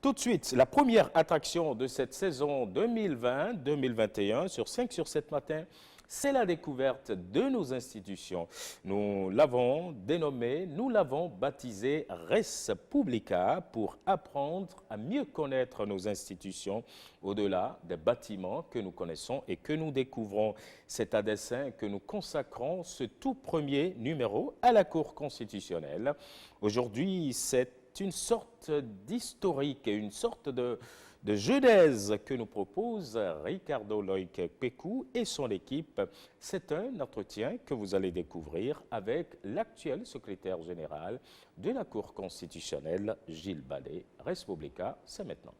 Tout de suite, la première attraction de cette saison 2020-2021 sur 5 sur 7 matins, c'est la découverte de nos institutions. Nous l'avons dénommée, nous l'avons baptisée Res Publica pour apprendre à mieux connaître nos institutions au-delà des bâtiments que nous connaissons et que nous découvrons. C'est à dessein que nous consacrons ce tout premier numéro à la Cour constitutionnelle. Aujourd'hui, c'est une sorte d'historique, une sorte de genèse que nous propose Ricardo Loïc Pécou et son équipe. C'est un entretien que vous allez découvrir avec l'actuel secrétaire général de la Cour constitutionnelle, Gilles Badet. Res Publica, c'est maintenant.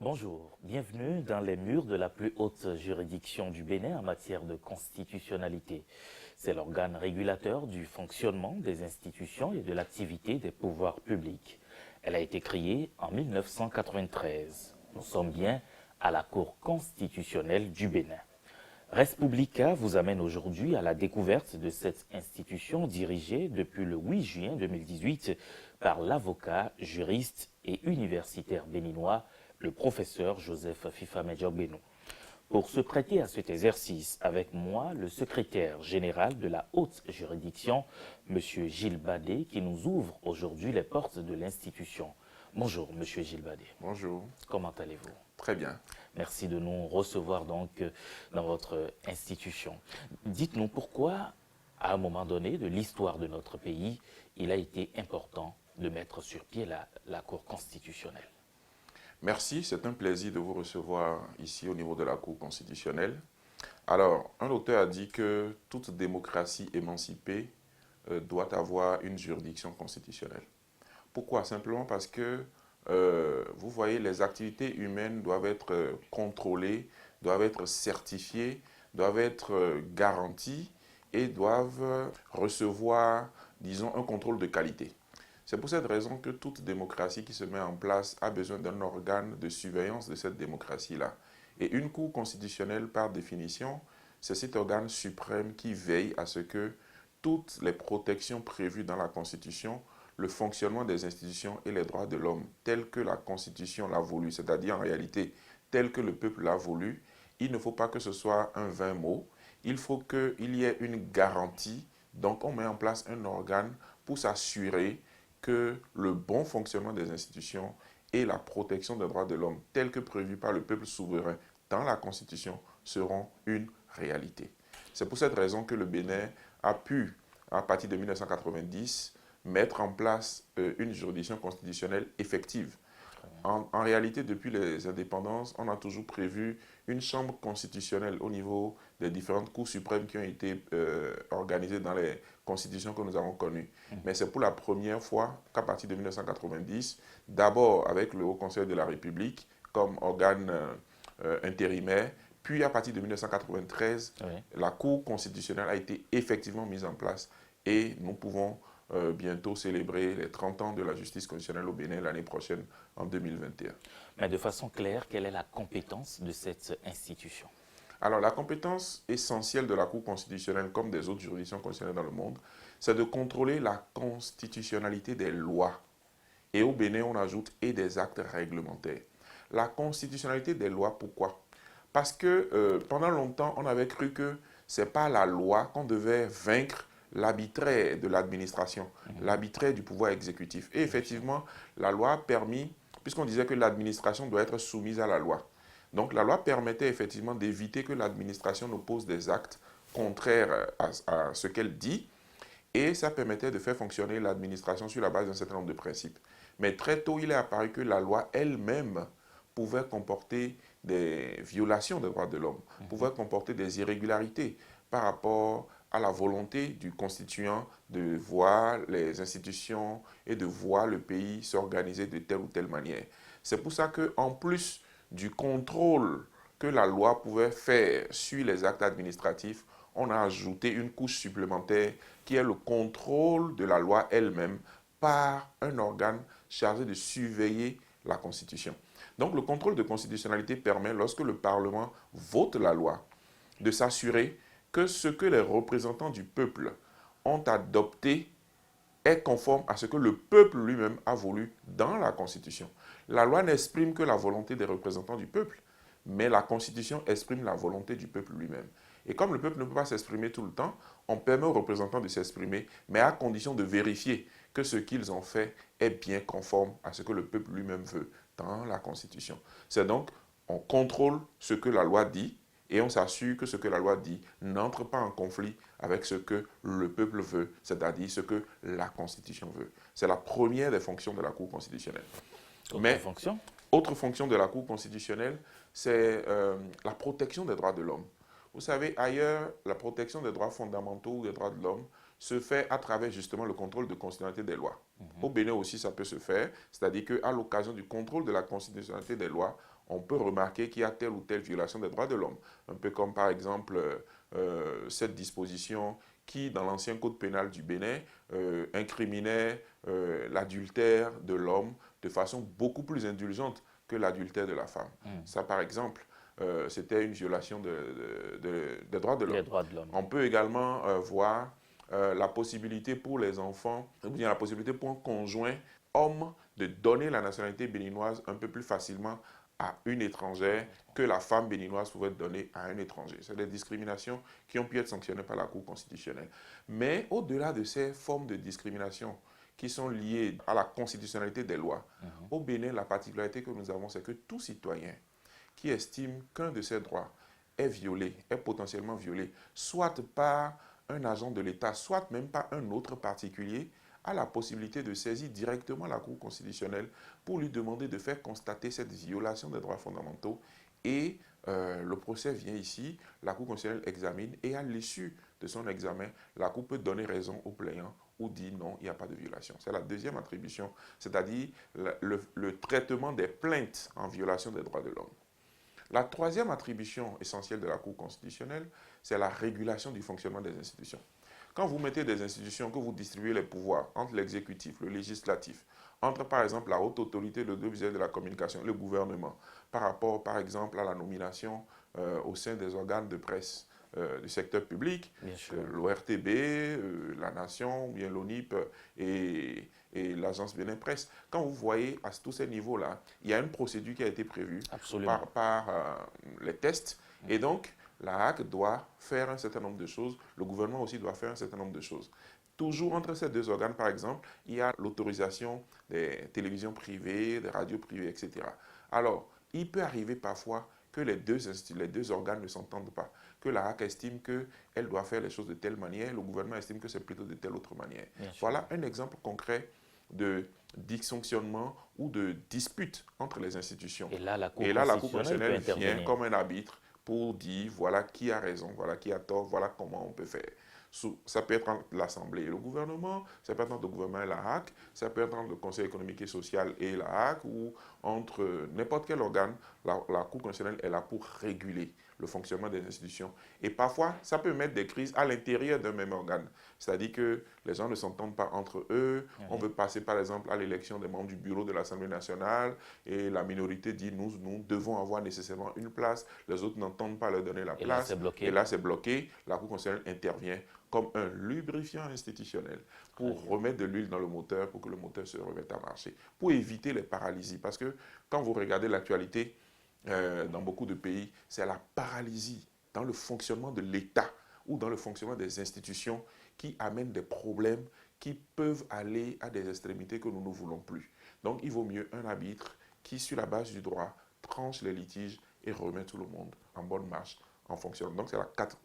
Bonjour, bienvenue dans les murs de la plus haute juridiction du Bénin en matière de constitutionnalité. C'est l'organe régulateur du fonctionnement des institutions et de l'activité des pouvoirs publics. Elle a été créée en 1993. Nous sommes bien à la Cour constitutionnelle du Bénin. Res Publica vous amène aujourd'hui à la découverte de cette institution dirigée depuis le 8 juin 2018 par l'avocat, juriste et universitaire béninois, le professeur Joseph Fifa-Medjorgbeno. Pour se prêter à cet exercice, avec moi, le secrétaire général de la haute juridiction, M. Gilles Badet, qui nous ouvre aujourd'hui les portes de l'institution. Bonjour, M. Gilles Badet. Bonjour. Comment allez-vous? Très bien. Merci de nous recevoir donc dans votre institution. Dites-nous pourquoi, à un moment donné de l'histoire de notre pays, il a été important de mettre sur pied la Cour constitutionnelle. Merci, c'est un plaisir de vous recevoir ici au niveau de la Cour constitutionnelle. Alors, un auteur a dit que toute démocratie émancipée doit avoir une juridiction constitutionnelle. Pourquoi? Simplement parce que, vous voyez, les activités humaines doivent être contrôlées, doivent être certifiées, doivent être garanties et doivent recevoir, disons, un contrôle de qualité. C'est pour cette raison que toute démocratie qui se met en place a besoin d'un organe de surveillance de cette démocratie-là. Et une Cour constitutionnelle, par définition, c'est cet organe suprême qui veille à ce que toutes les protections prévues dans la Constitution, le fonctionnement des institutions et les droits de l'homme, tels que la Constitution l'a voulu, c'est-à-dire en réalité tel que le peuple l'a voulu, il ne faut pas que ce soit un vain mot, il faut qu'il y ait une garantie. Donc on met en place un organe pour s'assurer que le bon fonctionnement des institutions et la protection des droits de l'homme, tels que prévus par le peuple souverain dans la Constitution, seront une réalité. C'est pour cette raison que le Bénin a pu, à partir de 1990, mettre en place une juridiction constitutionnelle effective. En réalité, depuis les indépendances, on a toujours prévu une chambre constitutionnelle au niveau des différentes cours suprêmes qui ont été organisées dans les constitutions que nous avons connues. Mais c'est pour la première fois qu'à partir de 1990, d'abord avec le Haut Conseil de la République comme organe intérimaire, puis à partir de 1993, la Cour constitutionnelle a été effectivement mise en place et nous pouvons bientôt célébrer les 30 ans de la justice constitutionnelle au Bénin l'année prochaine, en 2021. Mais de façon claire, quelle est la compétence de cette institution? Alors, la compétence essentielle de la Cour constitutionnelle, comme des autres juridictions constitutionnelles dans le monde, c'est de contrôler la constitutionnalité des lois. Et au Bénin, on ajoute « et des actes réglementaires ». La constitutionnalité des lois, pourquoi? Parce que pendant longtemps, on avait cru que ce n'est pas la loi qu'on devait vaincre l'arbitraire de l'administration, l'arbitraire du pouvoir exécutif. Et effectivement, la loi a permis, puisqu'on disait que l'administration doit être soumise à la loi, donc la loi permettait effectivement d'éviter que l'administration ne pose des actes contraires à ce qu'elle dit, et ça permettait de faire fonctionner l'administration sur la base d'un certain nombre de principes. Mais très tôt, il est apparu que la loi elle-même pouvait comporter des violations des droits de l'homme, pouvait comporter des irrégularités par rapport à la volonté du constituant de voir les institutions et de voir le pays s'organiser de telle ou telle manière. C'est pour ça qu'en plus du contrôle que la loi pouvait faire sur les actes administratifs, on a ajouté une couche supplémentaire qui est le contrôle de la loi elle-même par un organe chargé de surveiller la Constitution. Donc le contrôle de constitutionnalité permet, lorsque le Parlement vote la loi, de s'assurer que ce que les représentants du peuple ont adopté est conforme à ce que le peuple lui-même a voulu dans la Constitution. La loi n'exprime que la volonté des représentants du peuple, mais la Constitution exprime la volonté du peuple lui-même. Et comme le peuple ne peut pas s'exprimer tout le temps, on permet aux représentants de s'exprimer, mais à condition de vérifier que ce qu'ils ont fait est bien conforme à ce que le peuple lui-même veut dans la Constitution. C'est donc, on contrôle ce que la loi dit et on s'assure que ce que la loi dit n'entre pas en conflit avec ce que le peuple veut, c'est-à-dire ce que la Constitution veut. C'est la première des fonctions de la Cour constitutionnelle. Autre fonction de la Cour constitutionnelle, c'est la protection des droits de l'homme. Vous savez, ailleurs, la protection des droits fondamentaux ou des droits de l'homme se fait à travers justement le contrôle de constitutionnalité des lois. Au Bénin aussi, ça peut se faire, c'est-à-dire qu'à l'occasion du contrôle de la constitutionnalité des lois, on peut remarquer qu'il y a telle ou telle violation des droits de l'homme. Un peu comme par exemple cette disposition qui, dans l'ancien code pénal du Bénin, incriminait l'adultère de l'homme de façon beaucoup plus indulgente que l'adultère de la femme. Ça, par exemple, c'était une violation des droits de l'homme. On peut également voir la possibilité pour les enfants, ou bien la possibilité pour un conjoint homme de donner la nationalité béninoise un peu plus facilement à une étrangère que la femme béninoise pouvait donner à un étranger. C'est des discriminations qui ont pu être sanctionnées par la Cour constitutionnelle. Mais au-delà de ces formes de discrimination qui sont liées à la constitutionnalité des lois, au Bénin, la particularité que nous avons, c'est que tout citoyen qui estime qu'un de ses droits est violé, est potentiellement violé, soit par un agent de l'État, soit même par un autre particulier, a la possibilité de saisir directement la Cour constitutionnelle pour lui demander de faire constater cette violation des droits fondamentaux. Et le procès vient ici, la Cour constitutionnelle examine et à l'issue de son examen, la Cour peut donner raison au plaignant ou dire non, il n'y a pas de violation. C'est la deuxième attribution, c'est-à-dire le traitement des plaintes en violation des droits de l'homme. La troisième attribution essentielle de la Cour constitutionnelle, c'est la régulation du fonctionnement des institutions. Quand vous mettez des institutions, que vous distribuez les pouvoirs entre l'exécutif, le législatif, entre par exemple la haute autorité de l'audiovisuel de la communication, le gouvernement, par rapport par exemple à la nomination au sein des organes de presse du secteur public, l'ORTB, la Nation, bien l'ONIP et l'agence Bénin Presse. Quand vous voyez à tous ces niveaux-là, il y a une procédure qui a été prévue par les tests. Et donc, la HAC doit faire un certain nombre de choses. Le gouvernement aussi doit faire un certain nombre de choses. Toujours entre ces deux organes, par exemple, il y a l'autorisation des télévisions privées, des radios privées, etc. Alors, il peut arriver parfois que les deux organes ne s'entendent pas, que la HAC estime qu'elle doit faire les choses de telle manière, le gouvernement estime que c'est plutôt de telle autre manière. Voilà un exemple concret de dysfonctionnement ou de dispute entre les institutions. Et là, la Cour constitutionnelle vient comme un arbitre pour dire voilà qui a raison, voilà qui a tort, voilà comment on peut faire. Ça peut être entre l'Assemblée et le gouvernement, ça peut être entre le gouvernement et la HAC, ça peut être entre le Conseil économique et social et la HAC, ou entre n'importe quel organe. La Cour constitutionnelle est là pour réguler le fonctionnement des institutions. Et parfois, ça peut mettre des crises à l'intérieur d'un même organe. C'est-à-dire que les gens ne s'entendent pas entre eux. On veut passer, par exemple, à l'élection des membres du bureau de l'Assemblée nationale et la minorité dit nous devons avoir nécessairement une place. Les autres n'entendent pas leur donner la place. Et là, c'est bloqué. La Cour constitutionnelle intervient comme un lubrifiant institutionnel pour remettre de l'huile dans le moteur, pour que le moteur se remette à marcher, pour éviter les paralysies. Parce que quand vous regardez l'actualité, dans beaucoup de pays, c'est la paralysie dans le fonctionnement de l'État ou dans le fonctionnement des institutions qui amène des problèmes qui peuvent aller à des extrémités que nous ne voulons plus. Donc, il vaut mieux un arbitre qui, sur la base du droit, tranche les litiges et remet tout le monde en bonne marche, en fonctionnement. Donc,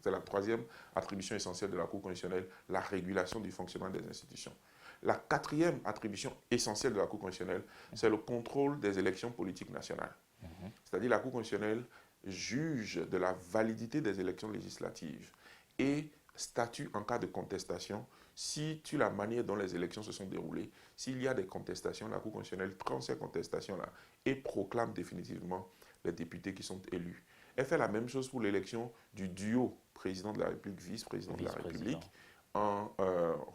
c'est la troisième attribution essentielle de la Cour constitutionnelle, la régulation du fonctionnement des institutions. La quatrième attribution essentielle de la Cour constitutionnelle, c'est le contrôle des élections politiques nationales. C'est-à-dire la Cour constitutionnelle juge de la validité des élections législatives et statue en cas de contestation. Si tu la manière dont les élections se sont déroulées, s'il y a des contestations, la Cour constitutionnelle prend ces contestations-là et proclame définitivement les députés qui sont élus. Elle fait la même chose pour l'élection du duo président de la République, vice-président de la République, en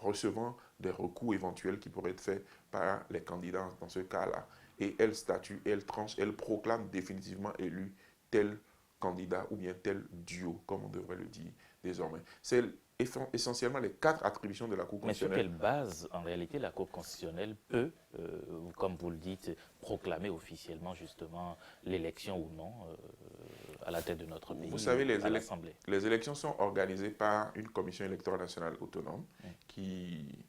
recevant des recours éventuels qui pourraient être faits par les candidats dans ce cas-là. Et elle statue, elle tranche, elle proclame définitivement élu tel candidat ou bien tel duo, comme on devrait le dire désormais. C'est essentiellement les 4 attributions de la Cour Mais sur constitutionnelle. quelle base, en réalité, la Cour constitutionnelle peut, comme vous le dites, proclamer officiellement justement l'élection ou non à la tête de notre pays, Vous savez, à l'Assemblée? les élections sont organisées par une commission électorale nationale autonome qui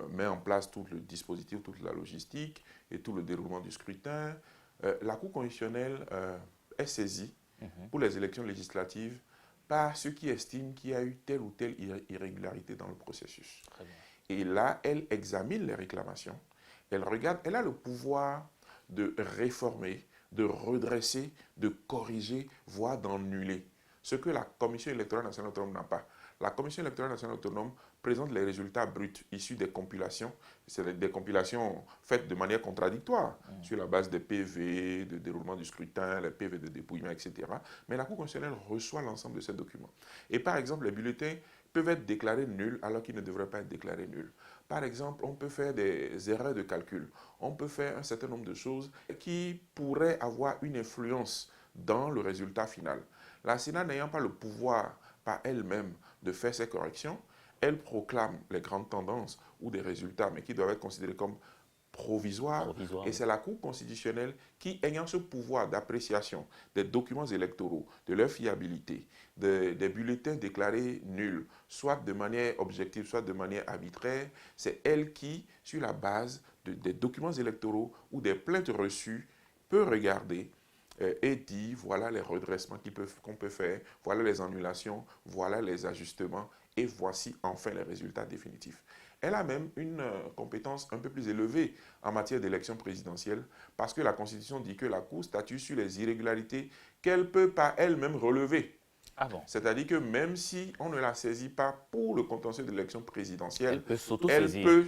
met en place tout le dispositif, toute la logistique et tout le déroulement du scrutin. La Cour constitutionnelle est saisie pour les élections législatives par ceux qui estiment qu'il y a eu telle ou telle irrégularité dans le processus. Très bien. Et là, elle examine les réclamations, elle regarde, elle a le pouvoir de réformer, de redresser, de corriger, voire d'annuler. Ce que la Commission électorale nationale autonome n'a pas. La Commission électorale nationale autonome présente les résultats bruts issus des compilations. C'est des compilations faites de manière contradictoire sur la base des PV, de déroulement du scrutin, les PV de dépouillement, etc. Mais la Cour constitutionnelle reçoit l'ensemble de ces documents. Et par exemple, les bulletins peuvent être déclarés nuls alors qu'ils ne devraient pas être déclarés nuls. Par exemple, on peut faire des erreurs de calcul. On peut faire un certain nombre de choses qui pourraient avoir une influence dans le résultat final. La Sénat n'ayant pas le pouvoir par elle-même de faire ces corrections, elle proclame les grandes tendances ou des résultats, mais qui doivent être considérés comme provisoires. Et c'est la Cour constitutionnelle qui, ayant ce pouvoir d'appréciation des documents électoraux, de leur fiabilité, des bulletins déclarés nuls, soit de manière objective, soit de manière arbitraire, c'est elle qui, sur la base des documents électoraux ou des plaintes reçues, peut regarder et dit voilà les redressements qu'on peut faire, voilà les annulations, voilà les ajustements et voici enfin les résultats définitifs. Elle a même une compétence un peu plus élevée en matière d'élection présidentielle parce que la Constitution dit que la Cour statue sur les irrégularités qu'elle peut par elle-même relever. Ah bon? C'est-à-dire que même si on ne la saisit pas pour le contentieux de l'élection présidentielle, elle peut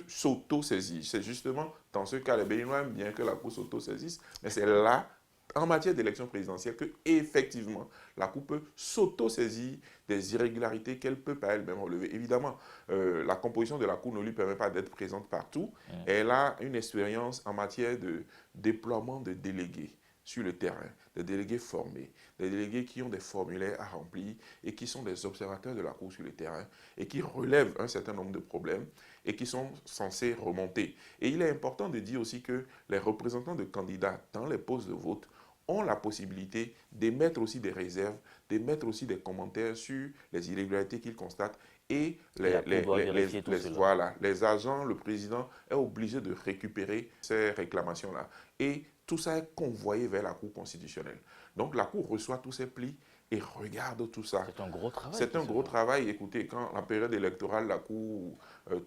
s'auto-saisir. C'est justement dans ce cas, les Béninois aiment bien que la Cour s'auto-saisisse, mais c'est là, en matière d'élection présidentielle, que effectivement la Cour peut s'auto-saisir des irrégularités qu'elle peut par elle-même relever. Évidemment, la composition de la Cour ne lui permet pas d'être présente partout. Elle a une expérience en matière de déploiement de délégués sur le terrain, des délégués formés, des délégués qui ont des formulaires à remplir et qui sont des observateurs de la Cour sur le terrain et qui relèvent un certain nombre de problèmes et qui sont censés remonter. Et il est important de dire aussi que les représentants de candidats dans les postes de vote ont la possibilité d'émettre aussi des réserves, d'émettre aussi des commentaires sur les irrégularités qu'ils constatent et les agents, le président est obligé de récupérer ces réclamations-là. Et tout ça est convoyé vers la Cour constitutionnelle. Donc la Cour reçoit tous ces plis et regarde tout ça. C'est un gros travail. C'est un gros travail. Écoutez, quand la période électorale, la Cour,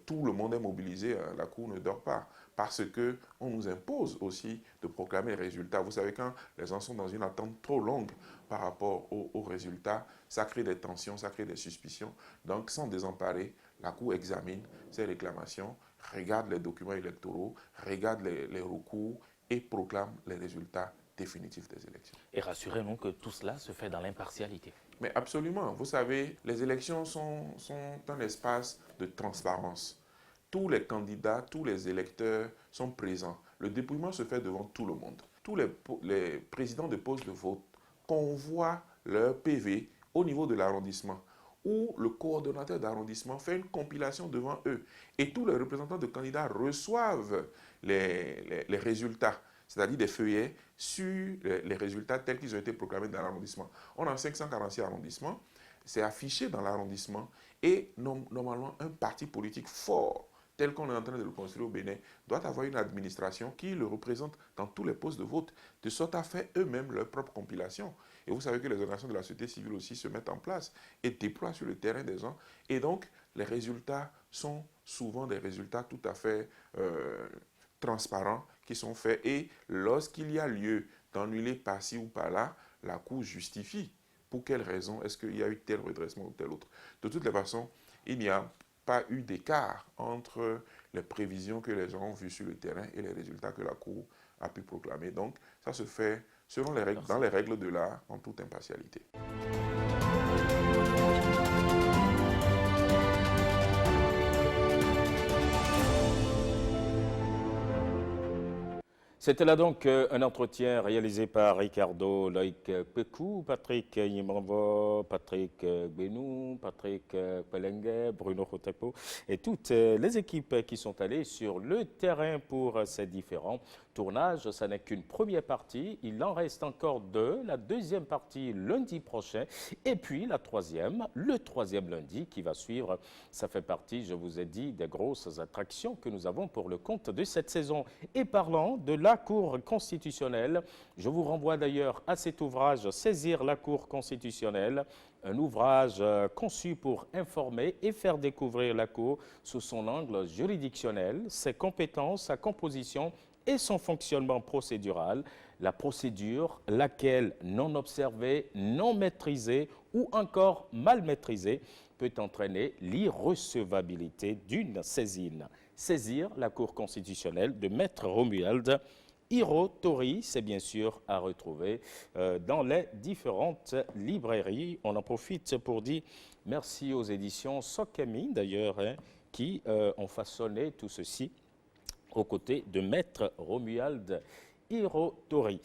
tout le monde est mobilisé, la Cour ne dort pas. Parce qu'on nous impose aussi de proclamer les résultats. Vous savez, quand les gens sont dans une attente trop longue par rapport aux résultats, ça crée des tensions, ça crée des suspicions. Donc, sans désemparer, la Cour examine ces réclamations, regarde les documents électoraux, regarde les recours et proclame les résultats définitifs des élections. Et rassurez-nous que tout cela se fait dans l'impartialité. Mais absolument. Vous savez, les élections sont un espace de transparence. Tous les candidats, tous les électeurs sont présents. Le dépouillement se fait devant tout le monde. Tous les présidents de postes de vote convoient leur PV au niveau de l'arrondissement, où le coordonnateur d'arrondissement fait une compilation devant eux. Et tous les représentants de candidats reçoivent les résultats, c'est-à-dire des feuillets sur les résultats tels qu'ils ont été proclamés dans l'arrondissement. On a 546 arrondissements, c'est affiché dans l'arrondissement, et normalement, un parti politique fort, tel qu'on est en train de le construire au Bénin, doit avoir une administration qui le représente dans tous les postes de vote, de sorte à faire eux-mêmes leur propre compilation. Et vous savez que les organisations de la société civile aussi se mettent en place et déploient sur le terrain des gens. Et donc, les résultats sont souvent des résultats tout à fait transparents qui sont faits. Et lorsqu'il y a lieu d'annuler par-ci ou par-là, la Cour justifie pour quelle raison est-ce qu'il y a eu tel redressement ou tel autre. De toutes les façons, il n'y a pas eu d'écart entre les prévisions que les gens ont vues sur le terrain et les résultats que la Cour a pu proclamer. Donc, ça se fait selon les règles, dans les règles de l'art, en toute impartialité. C'était là donc un entretien réalisé par Ricardo Loïc Pekou, Patrick Yimamvo, Patrick Benou, Patrick Pelengue, Bruno Rotepo et toutes les équipes qui sont allées sur le terrain pour ces différents tournages. Ça n'est qu'une première partie, il en reste encore deux. La deuxième partie lundi prochain et puis la troisième, le troisième lundi qui va suivre. Ça fait partie, je vous ai dit, des grosses attractions que nous avons pour le compte de cette saison. Et parlant de la Cour constitutionnelle, je vous renvoie d'ailleurs à cet ouvrage « Saisir la Cour constitutionnelle », un ouvrage conçu pour informer et faire découvrir la Cour sous son angle juridictionnel, ses compétences, sa composition et son fonctionnement procédural, la procédure, laquelle non observée, non maîtrisée ou encore mal maîtrisée peut entraîner l'irrecevabilité d'une saisine. Saisir la Cour constitutionnelle de Maître Romuald Hiro-Tori, c'est bien sûr à retrouver dans les différentes librairies. On en profite pour dire merci aux éditions Sokemi d'ailleurs, qui ont façonné tout ceci aux côtés de Maître Romuald Hiro-Tori.